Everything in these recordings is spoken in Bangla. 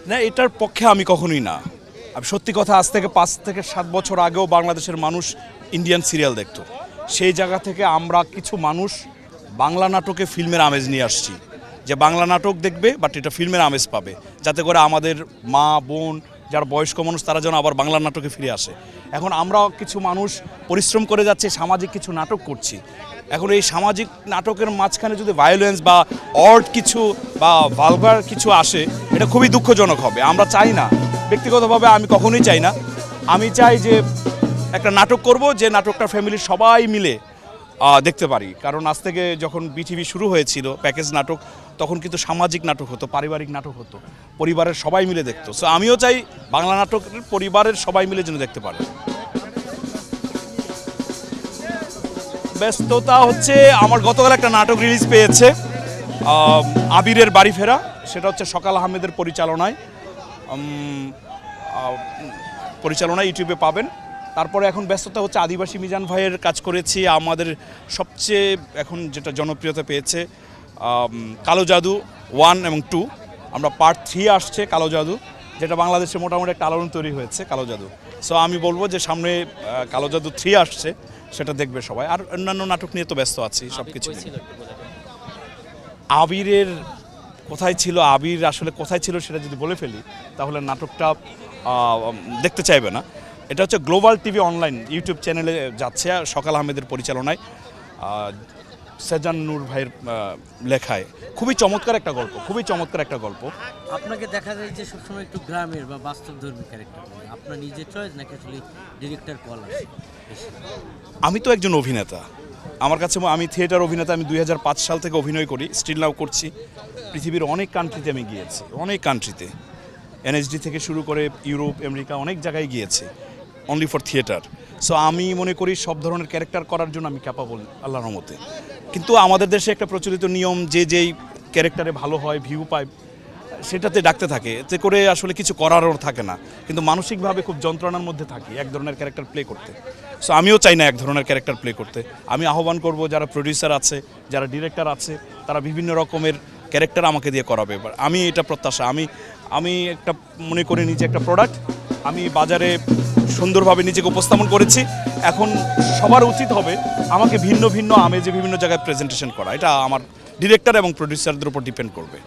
না, এটার পক্ষে আমি কখনোই না। আমি সত্যি কথা, আজ থেকে 5 থেকে 7 বছর আগেও বাংলাদেশের মানুষ ইন্ডিয়ান সিরিয়াল দেখতো। সেই জায়গা থেকে আমরা কিছু মানুষ বাংলা নাটকে ফিল্মের আমেজ নিয়ে আসছি, যে বাংলা নাটক দেখবে বাট এটা ফিল্মের আমেজ পাবে, যাতে করে আমাদের মা বোন যারা বয়স্ক মানুষ তারা যেন আবার বাংলা নাটকে ফিরে আসে। এখন আমরা কিছু মানুষ পরিশ্রম করে যাচ্ছে, সামাজিক কিছু নাটক করছি। এখন এই সামাজিক নাটকের মাঝখানে যদি ভায়োলেন্স বা অড কিছু বা ভালগার কিছু আসে, এটা খুবই দুঃখজনক হবে। আমরা চাই না, ব্যক্তিগতভাবে আমি কখনোই চাই না। আমি চাই যে একটা নাটক করব, যে নাটকটা ফ্যামিলির সবাই মিলে দেখতে পারি। কারণ আজ থেকে যখন বিটিভি শুরু হয়েছিল প্যাকেজ নাটক, তখন কিন্তু সামাজিক নাটক হতো, পারিবারিক নাটক হতো, পরিবারের সবাই মিলে দেখতো। সো আমিও চাই বাংলা নাটক পরিবারের সবাই মিলে যেন দেখতে পারে। ব্যস্ততা হচ্ছে, আমার গতকাল একটা নাটক রিলিজ পেয়েছে, আবিরের বাড়ি ফেরা। সেটা হচ্ছে সকাল আহমেদের পরিচালনায় ইউটিউবে পাবেন। তারপরে এখন ব্যস্ততা হচ্ছে আদিবাসী মিজান ভাইয়ের কাজ করেছি। আমাদের সবচেয়ে এখন যেটা জনপ্রিয়তা পেয়েছে কালো জাদু 1 এবং 2, আমরা পার্ট 3 আসছে কালো জাদু, যেটা বাংলাদেশে মোটামুটি একটা আলোড়ন তৈরি হয়েছে কালো জাদু। সো আমি বলবো যে সামনে কালো জাদু 3 আসছে, সেটা দেখবে সবাই। আর অন্যান্য নাটক নিয়ে তো ব্যস্ত আছি সব কিছু। আবিরের কোথায় ছিল, আবির আসলে কোথায় ছিল সেটা যদি বলে ফেলি তাহলে নাটকটা দেখতে চাইবে না। এটা হচ্ছে গ্লোবাল টিভি অনলাইন ইউটিউব চ্যানেলে যাচ্ছে, সকাল আহমেদের পরিচালনায়, সেজান নূর ভাইয়ের লেখায়। খুবই চমৎকার একটা গল্প, খুবই চমৎকার একটা গল্প। আপনাকে দেখা যায় যে সবসময় একটু গ্রামের বা বাস্তবধর্মী ক্যারেক্টার, আপনার নিজের চয়েস নাকি আসলে ডিরেক্টর কল আসে? আমি তো একজন অভিনেতা, আমার কাছে আমি থিয়েটার অভিনেতা। আমি 2005 সাল থেকে অভিনয় করি, স্টিল নাও করছি। পৃথিবীর অনেক কান্ট্রিতে আমি গিয়েছি, অনেক কান্ট্রিতে, এনএসডি থেকে শুরু করে ইউরোপ আমেরিকা অনেক জায়গায় গিয়েছি, অনলি ফর থিয়েটার। সো আমি মনে করি সব ধরনের ক্যারেক্টার করার জন্য আমি ক্যাপাবল আল্লাহর রহমতে। কিন্তু আমাদের দেশে একটা প্রচলিত নিয়ম, যে যেই ক্যারেক্টারে ভালো হয়, ভিউ পায়, সেটাতে ডাকতে থাকে, এতে করে আসলে কিছু করারও থাকে না। কিন্তু মানসিকভাবে খুব যন্ত্রণার মধ্যে থাকি এক ধরনের ক্যারেক্টার প্লে করতে। সো আমিও চাই না এক ধরনের ক্যারেক্টার প্লে করতে। আমি আহ্বান করব যারা প্রডিউসার আছে, যারা ডিরেক্টর আছে, তারা বিভিন্ন রকমের ক্যারেক্টার আমাকে দিয়ে করাবে। আমি এটা প্রত্যাশা, আমি একটা মনে করি নিজে একটা প্রোডাক্ট, আমি বাজারে সুন্দরভাবে নিজেকে উপস্থাপন করেছি। এখন সবার উচিত হবে আমাকে ভিন্ন ভিন্ন আমেজে বিভিন্ন জায়গায় প্রেজেন্টেশন করা। এটা আমার ডিরেক্টর এবং প্রডিউসারদের উপর ডিপেন্ড করবে।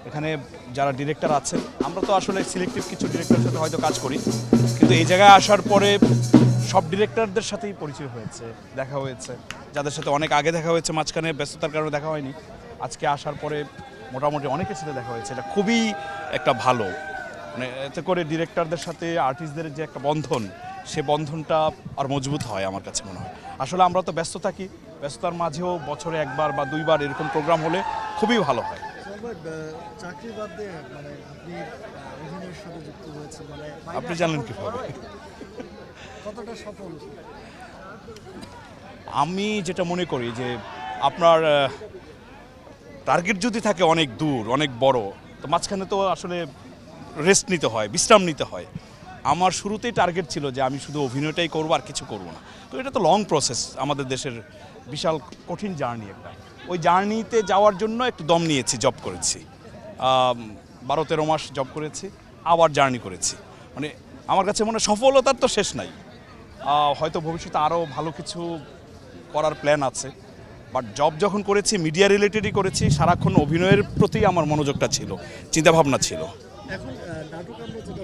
এখানে যারা ডিরেক্টর আছেন, আমরা তো আসলে সিলেক্টিভ কিছু ডিরেক্টরের সাথে হয়তো কাজ করি, কিন্তু এই জায়গায় আসার পরে সব ডিরেক্টরদের সাথেই পরিচয় হয়েছে, দেখা হয়েছে। যাদের সাথে অনেক আগে দেখা হয়েছে, মাঝখানে ব্যস্ততার কারণে দেখা হয়নি, আজকে আসার পরে মোটামুটি অনেকের সাথে দেখা হয়েছে। এটা খুবই একটা ভালো, মানে এতে করে ডিরেক্টরদের সাথে আর্টিস্টদের যে একটা বন্ধন, সে বন্ধনটা আর মজবুত হয় আমার কাছে মনে হয়। আসলে আমরা তো ব্যস্ত থাকি, ব্যস্ততার মাঝেও বছরে 1বার বা 2বার এরকম প্রোগ্রাম হলে খুবই ভালো হয়। চাকরি বাদ দিয়ে মানে আপনি অভিনয়ের সাথে যুক্ত হয়েছে, মানে আপনি জানেন কিভাবে? কতটা সফল? আমি যেটা মনে করি যে আপনার টার্গেট যদি থাকে অনেক দূর, অনেক বড়, তো মাঝখানে তো আসলে রেস্ট নিতে হয়, বিশ্রাম নিতে হয়। আমার শুরুতেই টার্গেট ছিল যে আমি শুধু অভিনয়টাই করবো আর কিছু করবো না। তো এটা তো লং প্রসেস, আমাদের দেশের বিশাল কঠিন জার্নি একটা। ওই জার্নিতে যাওয়ার জন্য একটু দম নিয়েছি, জব করেছি, 12-13 মাস জব করেছি, আবার জার্নি করেছি। মানে আমার কাছে মনে হয় সফলতার তো শেষ নাই। হয়তো ভবিষ্যতে আরও ভালো কিছু করার প্ল্যান আছে, বাট জব যখন করেছি মিডিয়া রিলেটেডই করেছি, সারাক্ষণ অভিনয়ের প্রতি আমার মনোযোগটা ছিল, চিন্তাভাবনা ছিল। এখন নাটক আমরা যেটা